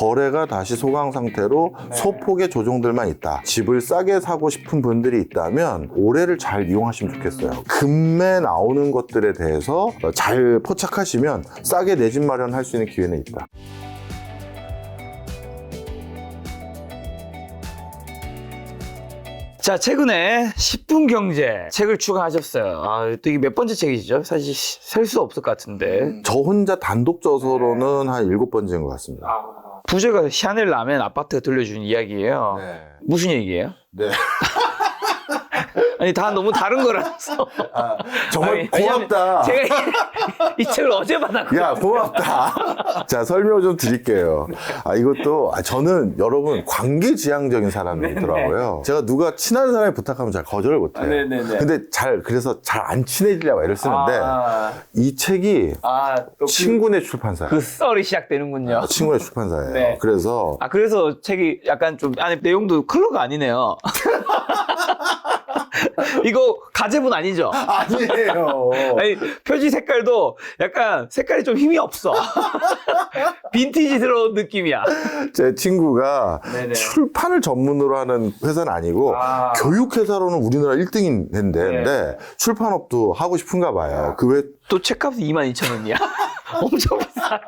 거래가 다시 소강 상태로 소폭의 조정들만 있다. 집을 싸게 사고 싶은 분들이 있다면 올해를 잘 이용하시면 좋겠어요. 금매 나오는 것들에 대해서 잘 포착하시면 싸게 내 집 마련할 수 있는 기회는 있다. 자, 최근에 10분 경제 책을 출간하셨어요. 아, 또 이게 몇 번째 책이시죠? 사실 셀 수 없을 것 같은데. 저 혼자 단독 저서로는 한 7번째인 것 같습니다. 부제가 샤넬 라멘 아파트가 들려준 이야기예요. 네. 무슨 얘기예요? 네. 아니, 다 너무 다른 거라서. 정말 아니, 고맙다. 제가 이 책을 어제 받았거든요. 야, 고맙다. 자, 설명 좀 드릴게요. 이것도, 저는 여러분, 관계지향적인 사람이더라고요. 제가 누가 친한 사람이 부탁하면 잘 거절을 못해요. 네네네. 근데 그래서 잘 안 친해지려고 애를 쓰는데, 이 책이 또 친구네 출판사예요. 그 썰이 시작되는군요. 친구네 출판사예요. 네. 그래서, 그래서 책이 약간 좀, 안에 내용도 컬러가 아니네요. 이거 가제분 아니죠? 아니에요. 아니, 표지 색깔도 약간 색깔이 좀 힘이 없어. 빈티지 들어온 느낌이야. 제 친구가 네네. 출판을 전문으로 하는 회사는 아니고 교육회사로는 우리나라 1등인 데인데 출판업도 하고 싶은가 봐요. 그 외 또 책값이 22,000원이야. 엄청 비싸네.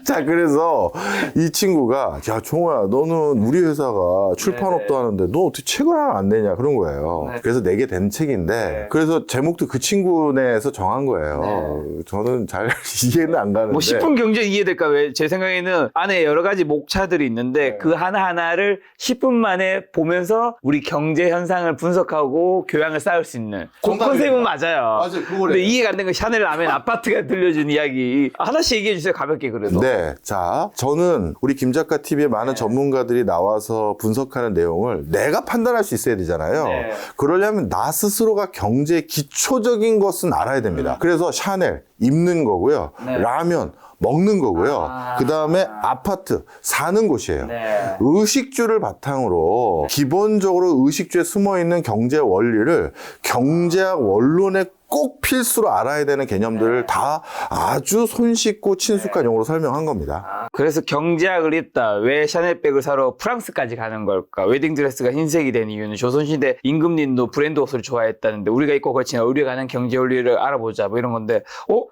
자, 그래서 이 친구가 야, 종호야, 너는 우리 회사가 출판업도 네네. 하는데 너 어떻게 책을 하나 안 내냐 그런 거예요. 네. 그래서 내게 된 책인데 네. 그래서 제목도 그 친구네에서 정한 거예요. 네. 저는 잘 이해는 안 가는데 뭐 10분 경제 이해될까? 왜 제 생각에는 안에 여러 가지 목차들이 있는데 네. 그 하나하나를 10분 만에 보면서 우리 경제 현상을 분석하고 교양을 쌓을 수 있는 그 정답입니다. 컨셉은 맞아요. 맞아요, 그거래요. 근데 이해가 안 된 건 샤넬 라멘 아파트가 들려준 이야기. 하나씩 얘기해 주세요. 가볍게 그래도. 네. 자, 저는 우리 김 작가 TV에 많은 전문가들이 나와서 분석하는 내용을 내가 판단할 수 있어야 되잖아요. 네. 그러려면 나 스스로가 경제의 기초적인 것은 알아야 됩니다. 그래서 샤넬, 입는 거고요. 네. 라면, 먹는 거고요. 그 다음에 아파트, 사는 곳이에요. 네. 의식주를 바탕으로 기본적으로 의식주에 숨어있는 경제 원리를 경제학 원론에 꼭 필수로 알아야 되는 개념들을 다 아주 손쉽고 친숙한 용어로 설명한 겁니다. 그래서 경제학을 읽다. 왜 샤넬백을 사러 프랑스까지 가는 걸까? 웨딩드레스가 흰색이 된 이유는 조선시대 임금님도 브랜드 옷을 좋아했다는데 우리가 입고 걸치는 우리가 가는 경제 원리를 알아보자. 뭐 이런 건데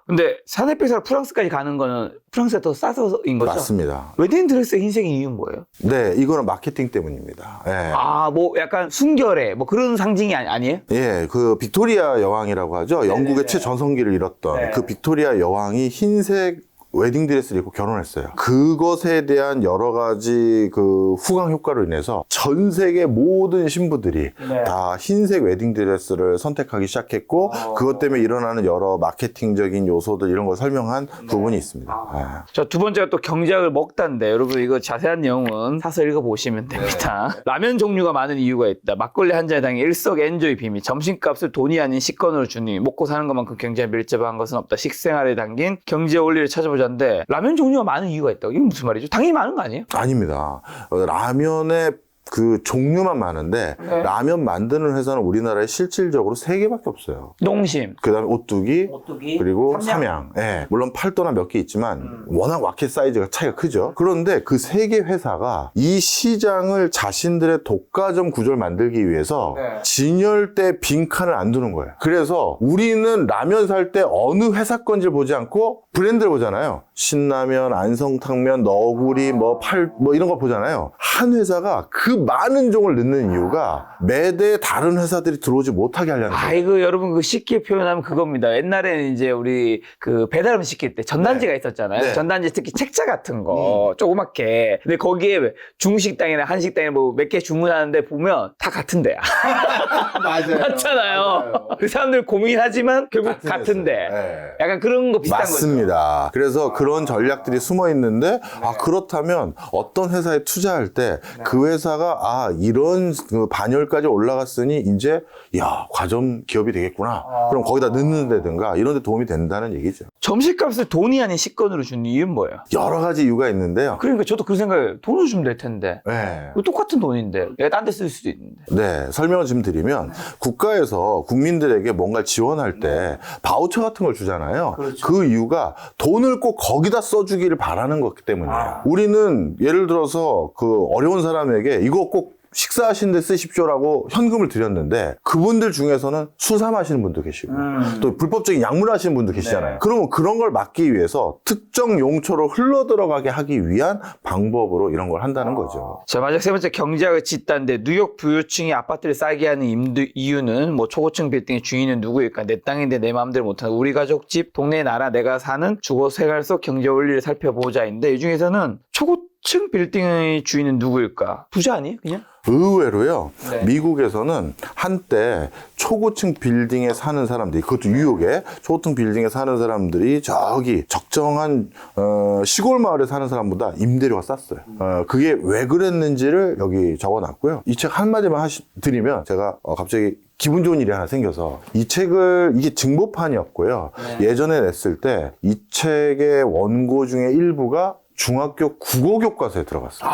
근데 샤넬백 사러 프랑스까지 가는 거는 프랑스가 더 싸서인 거죠? 맞습니다. 웨딩드레스의 흰색인 이유는 뭐예요? 네, 이거는 마케팅 때문입니다. 예. 뭐 약간 순결해. 뭐 그런 상징이 아니에요? 예, 그 빅토리아 여왕이라고 하죠. 영국의 최전성기를 이뤘던 네. 그 빅토리아 여왕이 흰색 웨딩드레스를 입고 결혼했어요. 그것에 대한 여러 가지 그 후광 효과로 인해서 전 세계 모든 신부들이 네. 다 흰색 웨딩드레스를 선택하기 시작했고 그것 때문에 일어나는 여러 마케팅적인 요소들 이런 걸 설명한 부분이 있습니다. 예. 자, 두 번째가 또 경제학을 먹다인데 여러분 이거 자세한 내용은 사서 읽어보시면 됩니다. 라면 종류가 많은 이유가 있다. 막걸리 한 잔에 당해 일석엔조의 비밀. 점심값을 돈이 아닌 식권으로 주니 먹고 사는 것만큼 경제에 밀접한 것은 없다. 식생활에 담긴 경제 원리를 찾아보자는데 라면 종류가 많은 이유가 있다고. 이게 무슨 말이죠? 당연히 많은 거 아니에요? 아닙니다. 라면의 그 종류만 많은데 네. 라면 만드는 회사는 우리나라에 실질적으로 3개밖에 없어요. 농심, 그다음에 오뚜기, 오뚜기, 그리고 삼양. 예. 물론 팔도나 몇 개 있지만 워낙 마켓 사이즈가 차이가 크죠. 그런데 그 3개 회사가 이 시장을 자신들의 독과점 구조를 만들기 위해서 네. 진열대 빈칸을 안 두는 거예요. 그래서 우리는 라면 살 때 어느 회사 건지를 보지 않고 브랜드를 보잖아요. 신라면, 안성탕면, 너구리, 뭐 이런 거 보잖아요. 한 회사가 그 많은 종을 넣는 이유가 매대 다른 회사들이 들어오지 못하게 하려는 거예요. 아이고 여러분 그 쉽게 표현하면 그겁니다. 옛날에는 이제 우리 그 배달음 시킬 때 전단지가 있었잖아요. 네. 전단지 특히 책자 같은 거 조그맣게. 근데 거기에 중식당이나 한식당이나 뭐 몇 개 주문하는데 보면 다 같은 데야. 맞아요. 맞잖아요. 그 사람들 고민하지만 결국 같은데. 네. 약간 그런 거 비슷한 거죠. 맞습니다. 그래서 그런 전략들이 숨어 있는데 그렇다면 어떤 회사에 투자할 때 했는데 그 회사가 이런 그 반열까지 올라갔으니 이제 과점 기업이 되겠구나. 그럼 거기다 넣는다든가 이런 데 도움이 된다는 얘기죠. 점심값을 돈이 아닌 식권으로 주는 이유는 뭐예요? 여러 가지 이유가 있는데요. 그러니까 저도 그 생각을 돈을 주면 될 텐데 네. 이거 똑같은 돈인데 내가 딴 데 쓸 수도 있는데. 네, 설명을 좀 드리면 국가에서 국민들에게 뭔가 지원할 때 바우처 같은 걸 주잖아요. 그렇죠. 그 이유가 돈을 꼭 거기다 써주기를 바라는 거기 때문이에요. 우리는 예를 들어서 그 어려운 사람에게 이거 꼭 식사하시는 데 쓰십시오라고 현금을 드렸는데 그분들 중에서는 수삼하시는 분도 계시고 또 불법적인 약물하시는 분도 계시잖아요. 네. 그러면 그런 걸 막기 위해서 특정 용처로 흘러들어가게 하기 위한 방법으로 이런 걸 한다는 거죠. 자, 마지막 세 번째 경제학을 짓다인데 뉴욕 부유층이 아파트를 싸게 하는 이유는 뭐 초고층 빌딩의 주인은 누구일까? 내 땅인데 내 마음대로 못하는 우리 가족 집, 동네 나라, 내가 사는 주거 생활 속 경제 원리를 살펴보자인데 이 중에서는 초고층 빌딩의 주인은 누구일까? 부자 아니에요? 그냥? 의외로요. 네. 미국에서는 한때 초고층 빌딩에 사는 사람들이 그것도 뉴욕에 초고층 빌딩에 사는 사람들이 저기 적정한 시골 마을에 사는 사람보다 임대료가 쌌어요. 그게 왜 그랬는지를 여기 적어놨고요. 이 책 한마디만 드리면 제가 갑자기 기분 좋은 일이 하나 생겨서 이 책을 이게 증보판이었고요. 네. 예전에 냈을 때 이 책의 원고 중에 일부가 중학교 국어 교과서에 들어갔어요.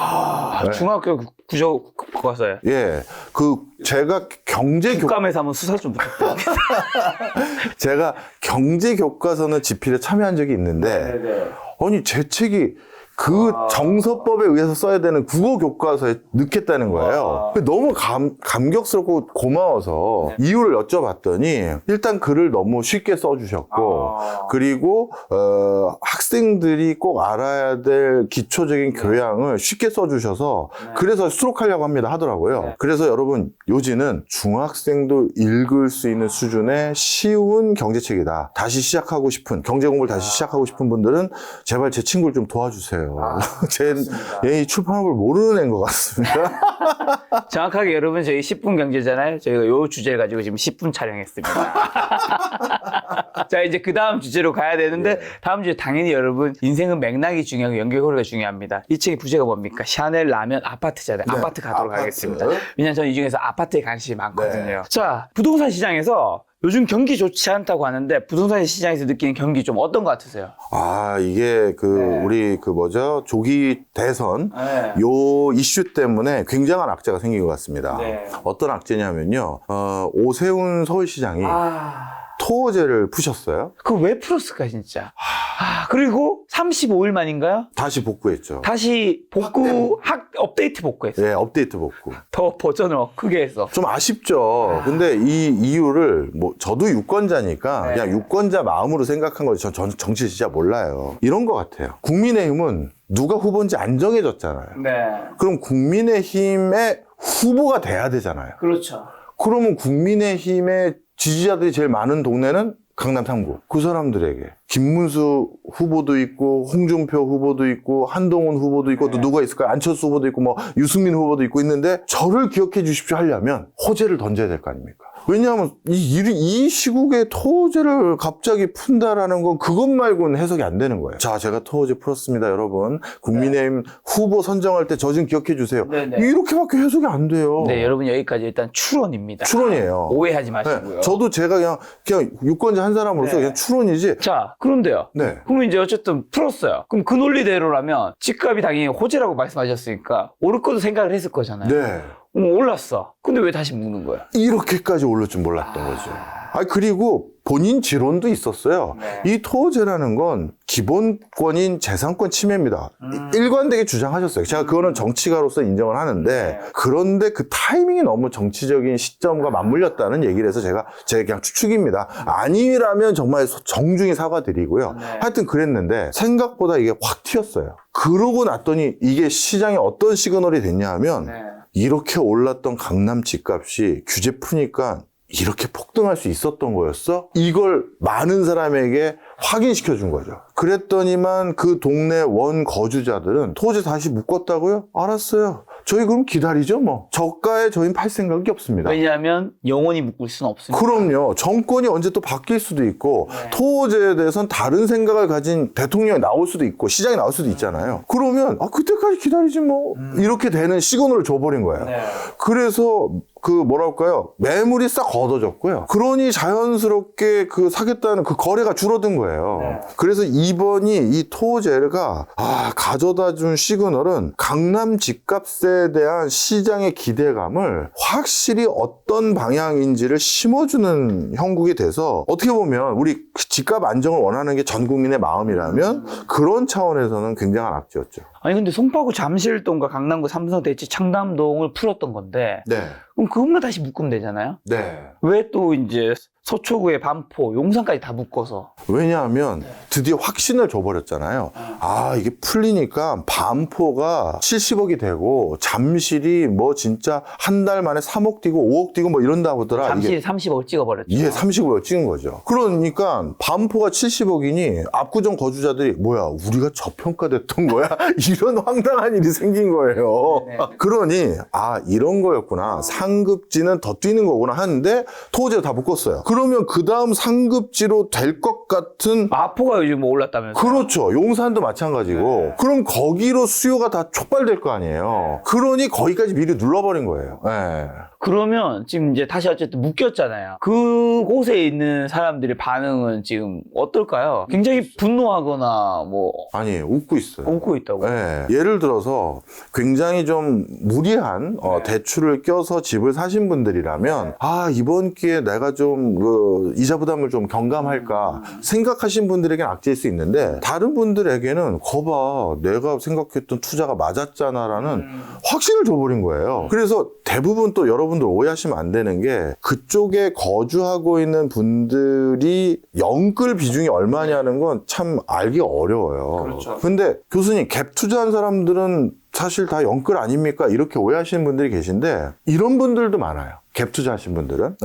네. 중학교 구조 교과서에. 예, 제가 국감에서 한번 수사 좀 부탁드립니다. 제가 경제 교과서는 집필에 참여한 적이 있는데, 아니 제 책이 그 정서법에 의해서 써야 되는 국어 교과서에 넣겠다는 거예요. 너무 감격스럽고 고마워서 이유를 여쭤봤더니 일단 글을 너무 쉽게 써주셨고 그리고 학생들이 꼭 알아야 될 기초적인 교양을 쉽게 써주셔서 그래서 수록하려고 합니다 하더라고요. 그래서 여러분 요지는 중학생도 읽을 수 있는 수준의 쉬운 경제책이다. 다시 시작하고 싶은 경제 공부를 다시 시작하고 싶은 분들은 제발 제 친구를 좀 도와주세요. 얘 출판업을 모르는 애인 것 같습니다. 정확하게 여러분 저희 10분 경제잖아요. 저희가 요 주제를 가지고 지금 10분 촬영했습니다. 자 이제 그 다음 주제로 가야 되는데 다음 주에 당연히 여러분 인생은 맥락이 중요하고 연결고리가 중요합니다. 이 책의 부제가 뭡니까? 샤넬 라면 아파트잖아요. 네, 아파트 가도록 아파트. 하겠습니다. 왜냐면 저는 이 중에서 아파트에 관심이 많거든요. 네. 자 부동산 시장에서 요즘 경기 좋지 않다고 하는데 부동산 시장에서 느끼는 경기 좀 어떤 것 같으세요? 이게 우리 조기 대선 요 이슈 때문에 굉장한 악재가 생긴 것 같습니다. 네. 어떤 악재냐면요. 오세훈 서울시장이 토호제를 푸셨어요. 그걸 왜 풀었을까 진짜? 그리고 35일 만인가요? 다시 복구했죠. 다시 업데이트 복구했어요. 네, 업데이트 복구. 더 버전을 크게 해서. 좀 아쉽죠. 근데 이 이유를 저도 유권자니까 네. 그냥 유권자 마음으로 생각한 거지. 전 정치 진짜 몰라요. 이런 것 같아요. 국민의힘은 누가 후보인지 안 정해졌잖아요. 네. 그럼 국민의힘의 후보가 돼야 되잖아요. 그렇죠. 그러면 국민의힘의 지지자들이 제일 많은 동네는 강남 3구. 그 사람들에게 김문수 후보도 있고 홍준표 후보도 있고 한동훈 후보도 있고 또 누가 있을까요? 안철수 후보도 있고 유승민 후보도 있고 있는데 저를 기억해 주십시오 하려면 호재를 던져야 될 거 아닙니까? 왜냐하면 이 시국에 토호제를 갑자기 푼다라는 건 그것 말고는 해석이 안 되는 거예요. 자, 제가 토호제 풀었습니다, 여러분. 국민의힘 후보 선정할 때 저 좀 기억해 주세요. 네네. 이렇게밖에 해석이 안 돼요. 네, 여러분 여기까지 일단 추론입니다. 추론이에요. 오해하지 마시고요. 네, 저도 제가 그냥 유권자 한 사람으로서 그냥 추론이지. 자, 그런데요. 네. 그럼 이제 어쨌든 풀었어요. 그럼 그 논리대로라면 집값이 당연히 호재라고 말씀하셨으니까 오를 것도 생각을 했을 거잖아요. 네. 올랐어. 근데 왜 다시 묻는 거야? 이렇게까지 오를 줄 몰랐던 거죠. 그리고 본인 지론도 있었어요. 네. 이 토호제라는 건 기본권인 재산권 침해입니다. 일관되게 주장하셨어요. 제가 그거는 정치가로서 인정을 하는데 그런데 그 타이밍이 너무 정치적인 시점과 맞물렸다는 얘기를 해서 제가 그냥 추측입니다. 아니라면 정말 정중히 사과드리고요. 하여튼 그랬는데 생각보다 이게 확 튀었어요. 그러고 났더니 이게 시장에 어떤 시그널이 됐냐 하면 이렇게 올랐던 강남 집값이 규제 푸니까 이렇게 폭등할 수 있었던 거였어? 이걸 많은 사람에게 확인시켜 준 거죠. 그랬더니만 그 동네 원 거주자들은 토지 다시 묶었다고요? 알았어요. 저희 그럼 기다리죠 뭐. 저가에 저희는 팔 생각이 없습니다. 왜냐하면 영원히 묶을 수는 없으니까. 그럼요. 정권이 언제 또 바뀔 수도 있고 네. 토호제에 대해서는 다른 생각을 가진 대통령이 나올 수도 있고 시장이 나올 수도 있잖아요. 그러면 그때까지 기다리지 뭐 이렇게 되는 시그널을 줘버린 거예요. 네. 그래서 뭐랄까요, 매물이 싹 걷어졌고요. 그러니 자연스럽게 사겠다는 그 거래가 줄어든 거예요. 네. 그래서 이번이 이 토호제가 가져다 준 시그널은 강남 집값에 대한 시장의 기대감을 확실히 어떤 방향인지를 심어주는 형국이 돼서, 어떻게 보면 우리 집값 안정을 원하는 게 전 국민의 마음이라면 그런 차원에서는 굉장한 악재였죠. 아니 근데 송파구 잠실동과 강남구 삼성대치 청담동을 풀었던 건데 네. 그럼 그것만 다시 묶으면 되잖아요. 네. 왜 또 이제 서초구의 반포, 용산까지 다 묶어서? 왜냐하면 드디어 확신을 줘버렸잖아요. 이게 풀리니까 반포가 70억이 되고 잠실이 뭐 진짜 한 달 만에 3억 뛰고 5억 뛰고 뭐 이런다고 하더라. 잠실이 이게 30억을 찍어버렸죠. 이게 30억을 찍은 거죠. 그러니까 반포가 70억이니 압구정 거주자들이 뭐야, 우리가 저평가됐던 거야? 이런 황당한 일이 생긴 거예요. 네네. 그러니 이런 거였구나. 상급지는 더 뛰는 거구나 하는데 토호제를 다 묶었어요. 그러면 그 다음 상급지로 될 것 같은, 마포가 요즘 뭐 올랐다면서요? 그렇죠. 용산도 마찬가지고. 그럼 거기로 수요가 다 촉발될 거 아니에요. 그러니 거기까지 미리 눌러버린 거예요. 네. 그러면 지금 이제 다시 어쨌든 묶였잖아요. 그곳에 있는 사람들의 반응은 지금 어떨까요? 굉장히 분노하거나 뭐 아니, 웃고 있어요. 웃고 있다고. 네. 예를 들어서 굉장히 좀 무리한 대출을 껴서 집을 사신 분들이라면 이번 기회에 내가 좀 이자 부담을 좀 경감할까 생각하신 분들에게는 악재일 수 있는데, 다른 분들에게는 거봐, 내가 생각했던 투자가 맞았잖아라는 확신을 줘버린 거예요. 그래서 대부분 또 여러분들 오해하시면 안 되는 게, 그쪽에 거주하고 있는 분들이 영끌 비중이 얼마냐는 건 참 알기 어려워요. 그렇죠. 근데 교수님, 갭 투자한 사람들은 사실 다 영끌 아닙니까? 이렇게 오해하시는 분들이 계신데, 이런 분들도 많아요. 갭 투자하신 분들은.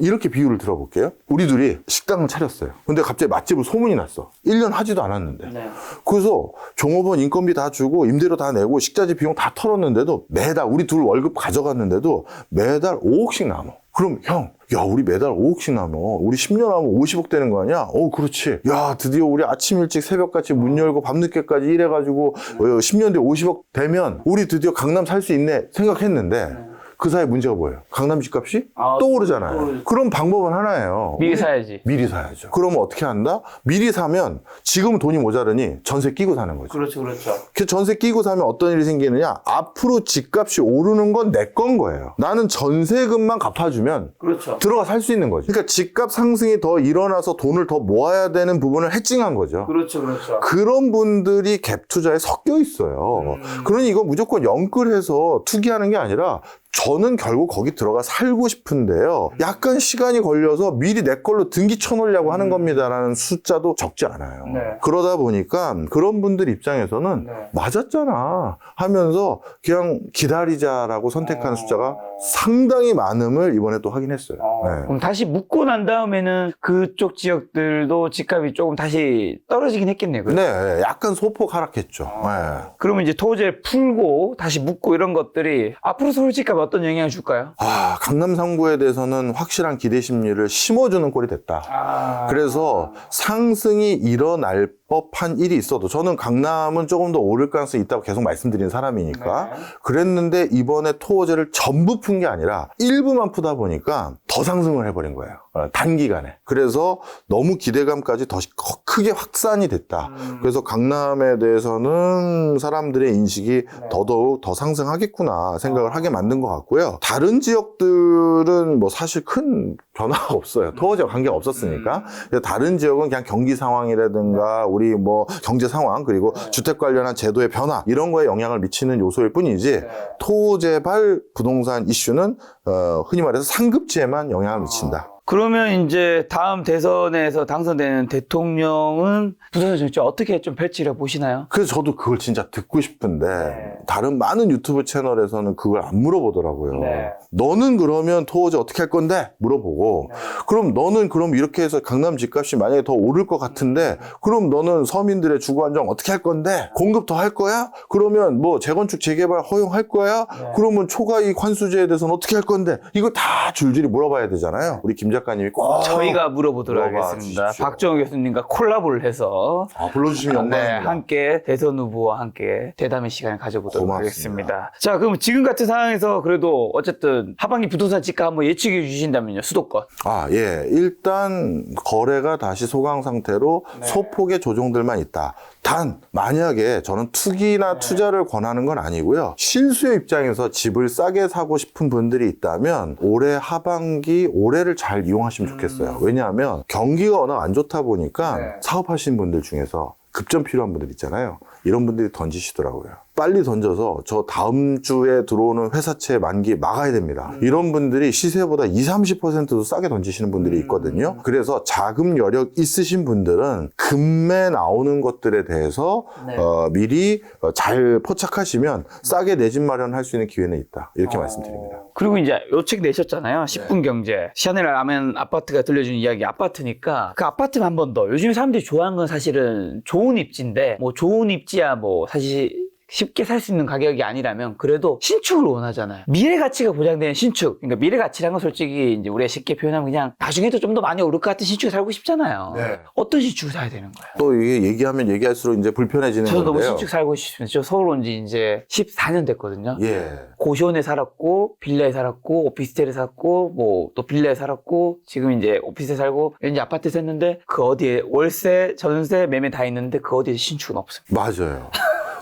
이렇게 비유를 들어볼게요. 우리 둘이 식당을 차렸어요. 근데 갑자기 맛집을 소문이 났어. 1년 하지도 않았는데. 네. 그래서 종업원 인건비 다 주고 임대료 다 내고 식자재 비용 다 털었는데도, 매달 우리 둘 월급 가져갔는데도 매달 5억씩 남아. 그럼 형, 야, 우리 매달 5억씩 남아. 우리 10년 하면 50억 되는 거 아니야? 그렇지. 야, 드디어 우리 아침 일찍 새벽같이 문 열고 밤늦게까지 일해가지고 10년 뒤에 50억 되면 우리 드디어 강남 살 수 있네 생각했는데, 그 사이 문제가 뭐예요? 강남 집값이 또 오르잖아요. 그럼 방법은 하나예요. 미리 사야지. 미리 사야죠. 그러면 어떻게 한다? 미리 사면 지금 돈이 모자르니 전세 끼고 사는 거죠. 그렇죠, 그렇죠. 그 전세 끼고 사면 어떤 일이 생기느냐? 앞으로 집값이 오르는 건 내 건 거예요. 나는 전세금만 갚아주면 그렇죠. 들어가 살 수 있는 거죠. 그러니까 집값 상승이 더 일어나서 돈을 더 모아야 되는 부분을 해칭한 거죠. 그렇죠, 그렇죠. 그런 분들이 갭 투자에 섞여 있어요. 그러니 이거 무조건 영끌해서 투기하는 게 아니라, 저는 결국 거기 들어가 살고 싶은데요, 약간 시간이 걸려서 미리 내 걸로 등기 쳐놓으려고 하는 겁니다라는 숫자도 적지 않아요. 네. 그러다 보니까 그런 분들 입장에서는 네. 맞았잖아 하면서 그냥 기다리자라고 선택하는 숫자가 상당히 많음을 이번에 또 확인했어요. 네. 그럼 다시 묶고 난 다음에는 그쪽 지역들도 집값이 조금 다시 떨어지긴 했겠네요. 그죠? 네, 약간 소폭 하락했죠. 네. 그러면 이제 토지를 풀고 다시 묶고 이런 것들이 앞으로 서울 집값 어떤 영향을 줄까요? 강남 상구에 대해서는 확실한 기대 심리를 심어주는 꼴이 됐다. 그래서 상승이 일어날 법한 일이 있어도, 저는 강남은 조금 더 오를 가능성이 있다고 계속 말씀드린 사람이니까 그랬는데, 이번에 토호제를 전부 푼 게 아니라 일부만 푸다 보니까 더 상승을 해버린 거예요. 단기간에. 그래서 너무 기대감까지 더 크게 확산이 됐다. 그래서 강남에 대해서는 사람들의 인식이 더더욱 더 상승하겠구나 생각을 하게 만든 것 같고요. 다른 지역들은 뭐 사실 큰 변화가 없어요. 토호제와 관계가 없었으니까. 다른 지역은 그냥 경기 상황이라든가 우리 뭐 경제 상황, 그리고 주택 관련한 제도의 변화, 이런 거에 영향을 미치는 요소일 뿐이지, 토호제발 부동산 이슈는 흔히 말해서 상급지에만 영향을 미친다. 그러면 이제 다음 대선에서 당선되는 대통령은 부동산 정책 어떻게 좀 펼치려 보시나요? 그래서 저도 그걸 진짜 듣고 싶은데 다른 많은 유튜브 채널에서는 그걸 안 물어보더라고요. 너는 그러면 토호제 어떻게 할 건데? 물어보고 그럼 너는 그럼 이렇게 해서 강남 집값이 만약에 더 오를 것 같은데 그럼 너는 서민들의 주거 안정 어떻게 할 건데? 공급 더 할 거야? 그러면 뭐 재건축 재개발 허용할 거야? 그러면 초과이익 환수제에 대해서는 어떻게 할 건데? 이거 다 줄줄이 물어봐야 되잖아요. 우리 김 작가님이 꼭 저희가 물어보도록 물어봐 하겠습니다. 주십시오. 박정호 교수님과 콜라보를 해서 불러주시면 영광입니다. 함께 대선 후보와 함께 대담의 시간을 가져보도록 고맙습니다. 하겠습니다. 자, 그럼 지금 같은 상황에서 그래도 어쨌든 하반기 부동산 집가 한번 예측해 주신다면요. 수도권. 예. 일단 거래가 다시 소강 상태로 소폭의 조정들만 있다. 단 만약에 저는 투기나 투자를 권하는 건 아니고요. 실수요 입장에서 집을 싸게 사고 싶은 분들이 있다면 올해 하반기 올해를 잘 이용하시면 좋겠어요. 왜냐하면 경기가 워낙 안 좋다 보니까 사업하시는 분들 중에서 급전 필요한 분들 있잖아요. 이런 분들이 던지시더라고요. 빨리 던져서 저 다음 주에 들어오는 회사채 만기 막아야 됩니다. 이런 분들이 시세보다 20-30%도 싸게 던지시는 분들이 있거든요. 그래서 자금 여력 있으신 분들은 금매 나오는 것들에 대해서 미리 잘 포착하시면 싸게 내 집 마련할 수 있는 기회는 있다. 이렇게 말씀드립니다. 그리고 이제 요 책 내셨잖아요. 10분 경제. 샤넬 아멘 아파트가 들려주는 이야기 아파트니까 그 아파트만 한 번 더. 요즘에 사람들이 좋아하는 건 사실은 좋은 입지인데 뭐 좋은 입지야 뭐 사실 쉽게 살 수 있는 가격이 아니라면 그래도 신축을 원하잖아요. 미래 가치가 보장되는 신축. 그러니까 미래 가치라는 건 솔직히 이제 우리가 쉽게 표현하면 그냥 나중에도 좀 더 많이 오를 것 같은 신축에 살고 싶잖아요. 어떤 신축을 사야 되는 거예요? 또 이게 얘기하면 얘기할수록 이제 불편해지는 저도 건데요. 너무 신축 살고 싶습니다. 저 서울 온 지 이제 14년 됐거든요. 예. 고시원에 살았고 빌라에 살았고 오피스텔에 살았고 뭐 또 빌라에 살았고 지금 이제 오피스에 살고 이제 아파트에 샀는데 그 어디에 월세, 전세, 매매 다 있는데 그 어디에 신축은 없습니다. 맞아요.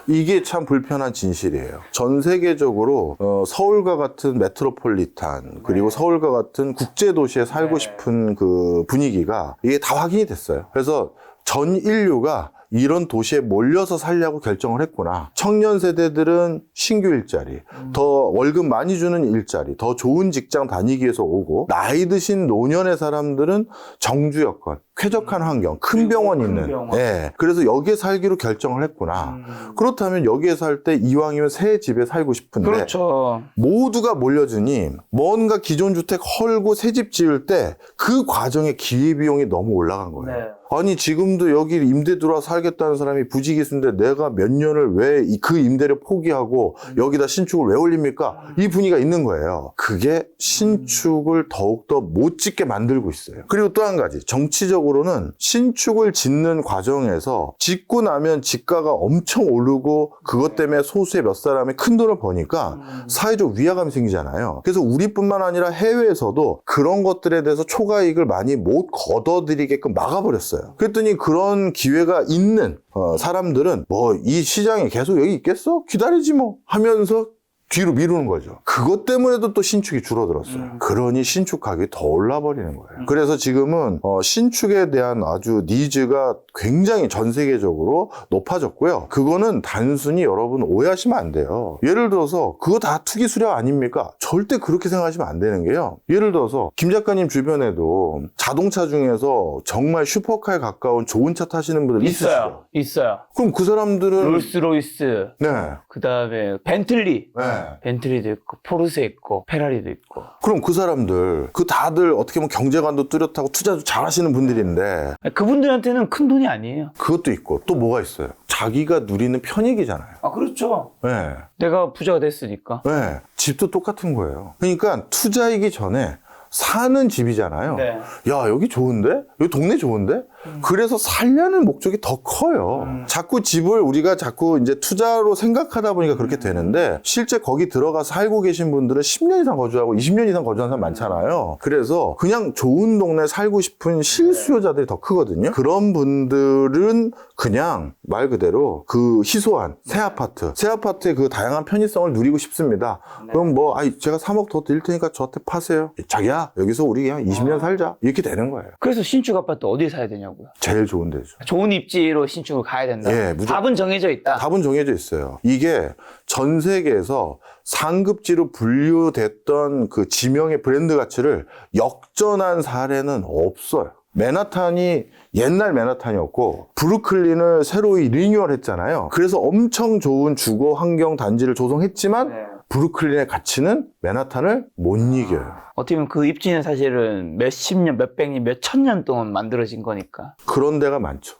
이게 참 불편한 진실이에요. 전 세계적으로 서울과 같은 메트로폴리탄 그리고 서울과 같은 국제도시에 살고 싶은 그 분위기가 이게 다 확인이 됐어요. 그래서 전 인류가 이런 도시에 몰려서 살려고 결정을 했구나. 청년 세대들은 신규 일자리, 더 월급 많이 주는 일자리, 더 좋은 직장 다니기 위해서 오고 나이 드신 노년의 사람들은 정주 여건, 쾌적한 환경, 큰 병원 있는. 예. 그래서 여기에 살기로 결정을 했구나. 그렇다면 여기에 살 때 이왕이면 새 집에 살고 싶은데 그렇죠. 모두가 몰려드니 뭔가 기존 주택 헐고 새 집 지을 때 그 과정의 기회비용이 너무 올라간 거예요. 아니 지금도 여기 임대 들어와 살겠다는 사람이 부지기수인데 내가 몇 년을 왜 그 임대를 포기하고 여기다 신축을 왜 올립니까? 이 분위기가 있는 거예요. 그게 신축을 더욱더 못 짓게 만들고 있어요. 그리고 또 한 가지 정치적으로는 신축을 짓는 과정에서 짓고 나면 집가가 엄청 오르고 그것 때문에 소수의 몇 사람이 큰 돈을 버니까 사회적 위화감이 생기잖아요. 그래서 우리뿐만 아니라 해외에서도 그런 것들에 대해서 초과이익을 많이 못 걷어들이게끔 막아버렸어요. 그랬더니 그런 기회가 있는 사람들은 뭐 이 시장에 계속 여기 있겠어? 기다리지 뭐 하면서 뒤로 미루는 거죠. 그것 때문에도 또 신축이 줄어들었어요. 그러니 신축 가격이 더 올라버리는 거예요. 그래서 지금은 신축에 대한 아주 니즈가 굉장히 전 세계적으로 높아졌고요. 그거는 단순히 여러분 오해하시면 안 돼요. 예를 들어서 그거 다 투기 수량 아닙니까? 절대 그렇게 생각하시면 안 되는 게요. 예를 들어서 김 작가님 주변에도 자동차 중에서 정말 슈퍼카에 가까운 좋은 차 타시는 분들 있으시죠? 있어요. 그럼 그 사람들은 롤스로이스, 네. 그 다음에 벤틀리. 네. 벤틀리도 있고 포르쉐 있고 페라리도 있고. 그럼 그 사람들 그 다들 어떻게 보면 경제관도 뚜렷하고 투자도 잘하시는 분들인데 그분들한테는 큰 돈이 아니에요. 그것도 있고 또 뭐가 있어요? 자기가 누리는 편익이잖아요. 아, 그렇죠. 네. 내가 부자가 됐으니까. 네. 집도 똑같은 거예요. 그러니까 투자이기 전에 사는 집이잖아요. 네. 야, 여기 좋은데? 여기 동네 좋은데? 그래서 살려는 목적이 더 커요. 자꾸 집을 우리가 자꾸 이제 투자로 생각하다 보니까 그렇게 되는데 실제 거기 들어가서 살고 계신 분들은 10년 이상 거주하고 20년 이상 거주하는 사람 많잖아요. 그래서 그냥 좋은 동네 살고 싶은 실수요자들이 더 크거든요. 그런 분들은 그냥 말 그대로 그 희소한 새 아파트의 그 다양한 편의성을 누리고 싶습니다. 그럼 뭐 제가 3억 더 드릴 테니까 저한테 파세요. 자기야 여기서 우리 그냥 20년 살자 이렇게 되는 거예요. 그래서 신축 아파트 어디에 사야 되냐고. 데냐고요. 제일 좋은 데죠. 좋은 입지로 신축을 가야 된다. 예, 답은 정해져 있다. 답은 정해져 있어요. 이게 전 세계에서 상급지로 분류됐던 그 지명의 브랜드 가치를 역전한 사례는 없어요. 맨하탄이 옛날 맨하탄이었고 브루클린을 새로 리뉴얼 했잖아요. 그래서 엄청 좋은 주거 환경 단지를 조성했지만 네. 브루클린의 가치는 맨하탄을 못 이겨요. 어떻게 보면 그 입지는 사실은 몇십 년, 몇백 년, 몇천 년 동안 만들어진 거니까. 그런 데가 많죠.